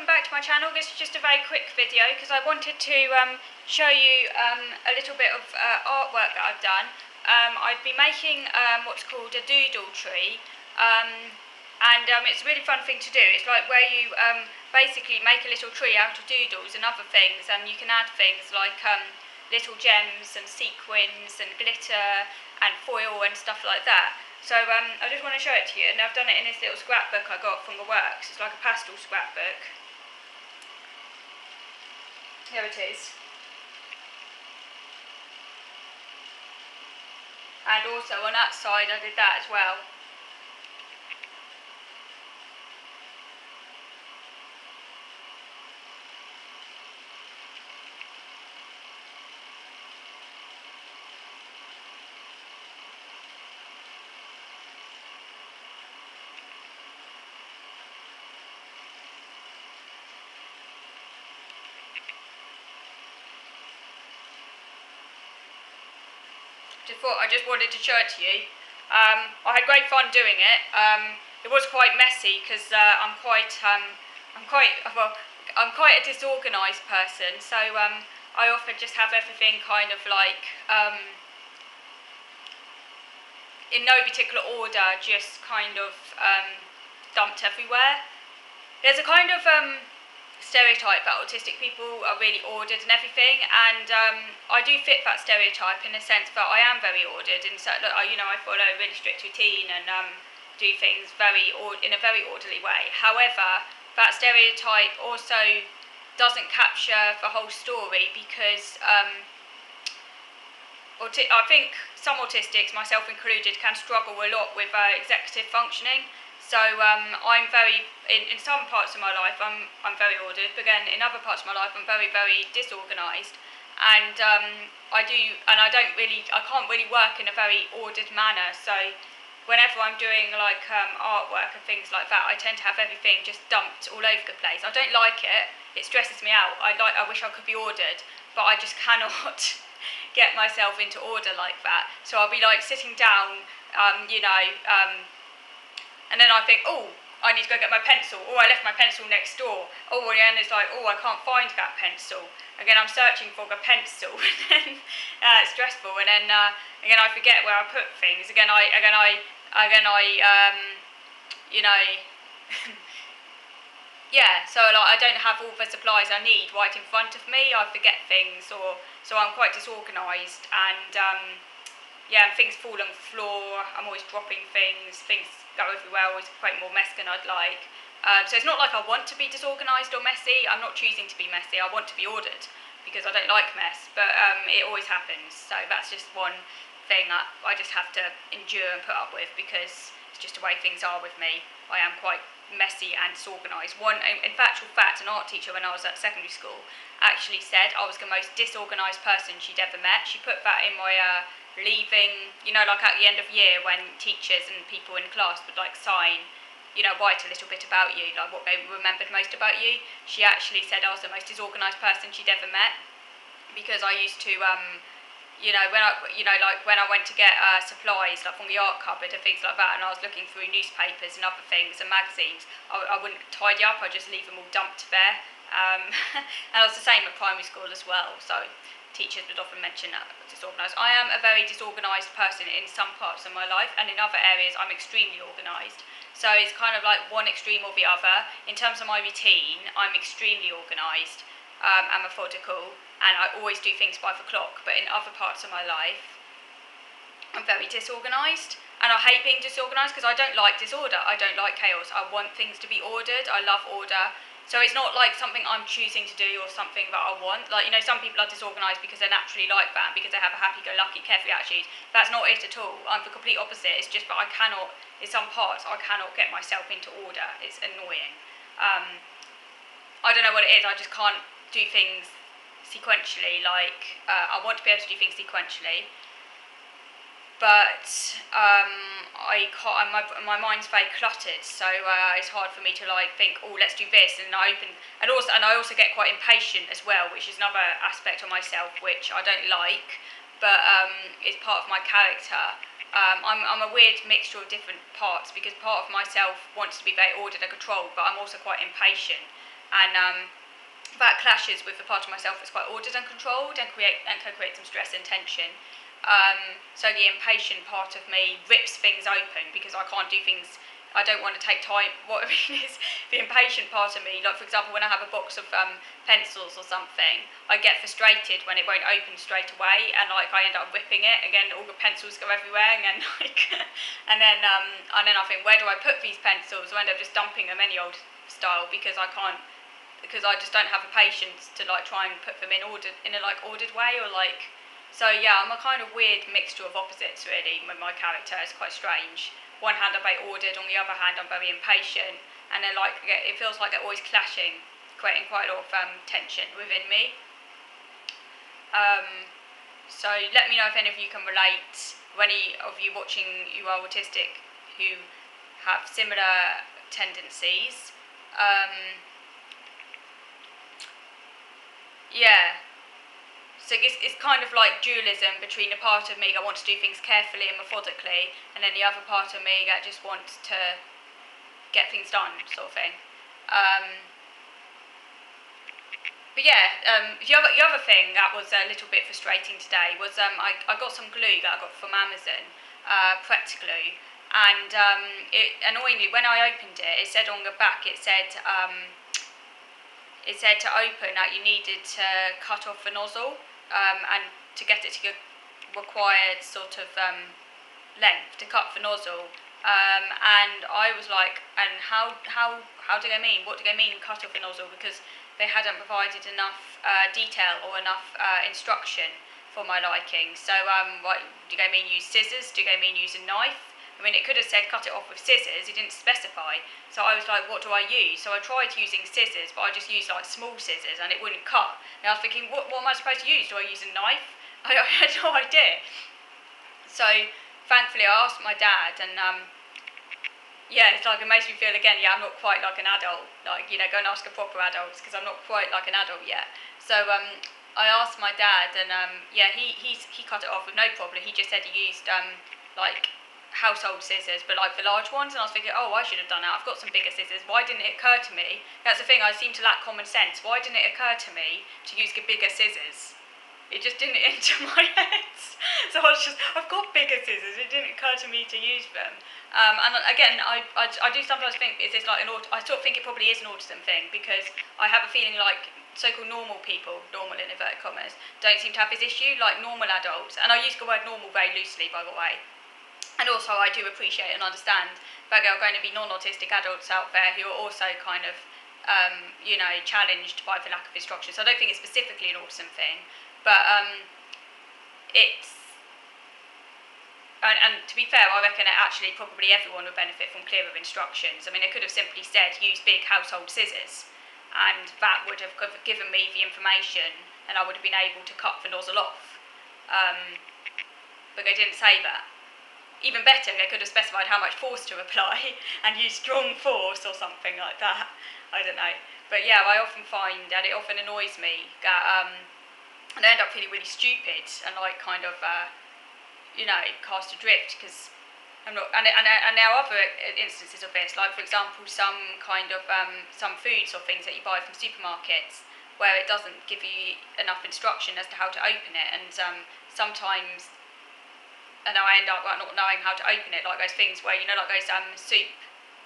welcome back to my channel. This is just a very quick video because I wanted to show you a little bit of artwork that I've done. I've been making what's called a doodle tree, and it's a really fun thing to do. It's like where you basically make a little tree out of doodles and other things, and you can add things like little gems and sequins and glitter and foil and stuff like that. So I just want to show it to you, and I've done it in this little scrapbook I got from the works. It's like a pastel scrapbook. Here it is. And also on that side I did that as well. I just wanted to show it to you. I had great fun doing it. It was quite messy because I'm quite a disorganised person. So I often just have everything kind of like in no particular order, just kind of dumped everywhere. There's a kind of stereotype that autistic people are really ordered and everything, and I do fit that stereotype in the sense that I am very ordered, and so I follow a really strict routine and do things in a very orderly way. However, that stereotype also doesn't capture the whole story because I think some autistics, myself included, can struggle a lot with executive functioning. So I'm very, in some parts of my life I'm very ordered, but again in other parts of my life I'm very, very disorganised, and I can't really work in a very ordered manner. So whenever I'm doing like artwork and things like that, I tend to have everything just dumped all over the place. I don't like it. It stresses me out. I wish I could be ordered, but I just cannot get myself into order like that. So I'll be like sitting down, and then I think, oh, I need to go get my pencil. Oh, I left my pencil next door. Oh, and then it's like, oh, I can't find that pencil. Again, I'm searching for the pencil, and then it's stressful. And then again, I forget where I put things. Yeah. So like, I don't have all the supplies I need right in front of me. I forget things, so I'm quite disorganised, and things fall on the floor. I'm always dropping things. Things go everywhere. Always create more mess than I'd like. So it's not like I want to be disorganised or messy. I'm not choosing to be messy. I want to be ordered because I don't like mess. But it always happens. So that's just one thing I just have to endure and put up with because it's just the way things are with me. I am quite messy and disorganised. In actual fact, an art teacher when I was at secondary school actually said I was the most disorganised person she'd ever met. She put that in my leaving, like at the end of year when teachers and people in class would like sign, write a little bit about you, like what they remembered most about you. She actually said I was the most disorganised person she'd ever met because I used to, when I went to get supplies like from the art cupboard and things like that, and I was looking through newspapers and other things and magazines, I wouldn't tidy up. I'd just leave them all dumped there. And I was the same at primary school as well. So teachers would often mention that disorganised. I am a very disorganised person in some parts of my life, and in other areas I'm extremely organised. So it's kind of like one extreme or the other. In terms of my routine, I'm extremely organised and methodical, and I always do things by the clock. But in other parts of my life, I'm very disorganised, and I hate being disorganised because I don't like disorder. I don't like chaos. I want things to be ordered. I love order. So it's not like something I'm choosing to do or something that I want. Like, some people are disorganised because they're naturally like that, because they have a happy-go-lucky, carefree attitude. That's not it at all. I'm the complete opposite. It's just that I cannot, in some parts, I cannot get myself into order. It's annoying. I don't know what it is. I just can't do things sequentially. Like, I want to be able to do things sequentially, but my mind's very cluttered, so it's hard for me to like think, oh, let's do this, and I also get quite impatient as well, which is another aspect of myself which I don't like, but is part of my character. I'm a weird mixture of different parts because part of myself wants to be very ordered and controlled, but I'm also quite impatient. and that clashes with the part of myself that's quite ordered and controlled and can create some stress and tension. So the impatient part of me rips things open because I can't do things. I don't want to take time. What I mean is, the impatient part of me, like for example, when I have a box of pencils or something, I get frustrated when it won't open straight away, and like I end up ripping it again. All the pencils go everywhere, and then and then I think, where do I put these pencils? I end up just dumping them any old style because I can't, because I just don't have the patience to like try and put them in a like ordered way, or like. So yeah, I'm a kind of weird mixture of opposites really with my character. It's quite strange. One hand I'm very ordered, on the other hand I'm very impatient, and then like it feels like they're always clashing, creating quite a lot of tension within me. So let me know if any of you can relate, or any of you watching who are autistic who have similar tendencies. Yeah. So it's kind of like dualism between the part of me that wants to do things carefully and methodically, and then the other part of me that just wants to get things done, sort of thing. But yeah, the other thing that was a little bit frustrating today was I got some glue that I got from Amazon, Pret glue, and annoyingly, when I opened it, it said on the back, it said to open that you needed to cut off the nozzle, and to get it to the required sort of length to cut the nozzle. And I was like, and how do they mean? What do they mean cut off the nozzle? Because they hadn't provided enough detail or enough instruction for my liking. So what do they mean? Use scissors? Do they mean use a knife? I mean, it could have said cut it off with scissors. It didn't specify. So I was like, what do I use? So I tried using scissors, but I just used like small scissors and it wouldn't cut. And I was thinking, what am I supposed to use? Do I use a knife? I had no idea. So thankfully I asked my dad, and yeah, it's like it makes me feel again, yeah, I'm not quite like an adult. Like, you know, go and ask a proper adult, because I'm not quite like an adult yet. So I asked my dad, and yeah, he cut it off with no problem. He just said he used like household scissors, but like the large ones, and I was thinking, oh, I should have done that. I've got some bigger scissors. Why didn't it occur to me? That's the thing, I seem to lack common sense. Why didn't it occur to me to use the bigger scissors? It just didn't enter my head. So I've got bigger scissors. It didn't occur to me to use them. And again, I do sometimes think, is this like I sort of think it probably is an autism thing, because I have a feeling like so-called normal people, normal in inverted commas, don't seem to have this issue, like normal adults. And I use the word normal very loosely, by the way. And also I do appreciate and understand that there are going to be non-autistic adults out there who are also kind of, you know, challenged by the lack of instruction. So I don't think it's specifically an autism thing, but it's, and to be fair, I reckon that actually probably everyone would benefit from clearer instructions. I mean, it could have simply said use big household scissors, and that would have given me the information, and I would have been able to cut the nozzle off. But they didn't say that. Even better, they could have specified how much force to apply and use strong force or something like that. I don't know. But yeah, I often find, and it often annoys me, that and I end up feeling really stupid and like kind of, you know, cast adrift, because I'm not. And there are other instances of this, like for example, some kind of some foods or things that you buy from supermarkets where it doesn't give you enough instruction as to how to open it, and sometimes. And I end up like not knowing how to open it, like those things where, you know, like those soup.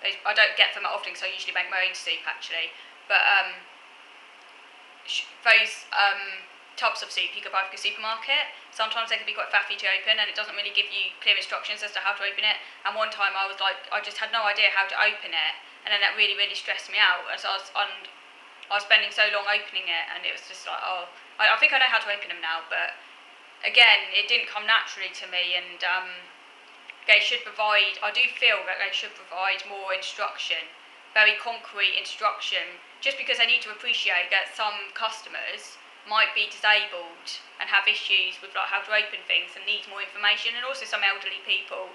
I don't get them that often, because I usually make my own soup actually. But those tubs of soup you could buy from the supermarket, sometimes they can be quite faffy to open, and it doesn't really give you clear instructions as to how to open it. And one time I was like, I just had no idea how to open it, and then that really, really stressed me out. And so I was spending so long opening it, and it was just like, oh, I think I know how to open them now, but. Again, it didn't come naturally to me, and they should provide, I do feel that they should provide more instruction, very concrete instruction, just because I need to appreciate that some customers might be disabled and have issues with like how to open things and need more information, and also some elderly people,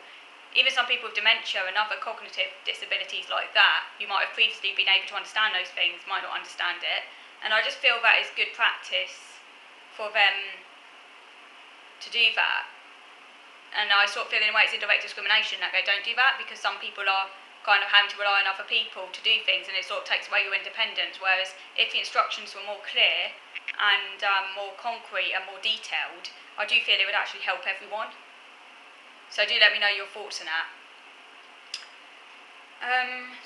even some people with dementia and other cognitive disabilities like that, who might have previously been able to understand those things, might not understand it. And I just feel that is good practice for them to do that. And I sort of feel in a way it's indirect discrimination that they don't do that, because some people are kind of having to rely on other people to do things, and it sort of takes away your independence. Whereas if the instructions were more clear and more concrete and more detailed, I do feel it would actually help everyone. So do let me know your thoughts on that.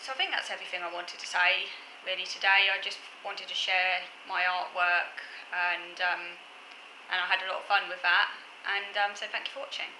So I think that's everything I wanted to say really today. I just wanted to share my artwork, and I had a lot of fun with that, and so thank you for watching.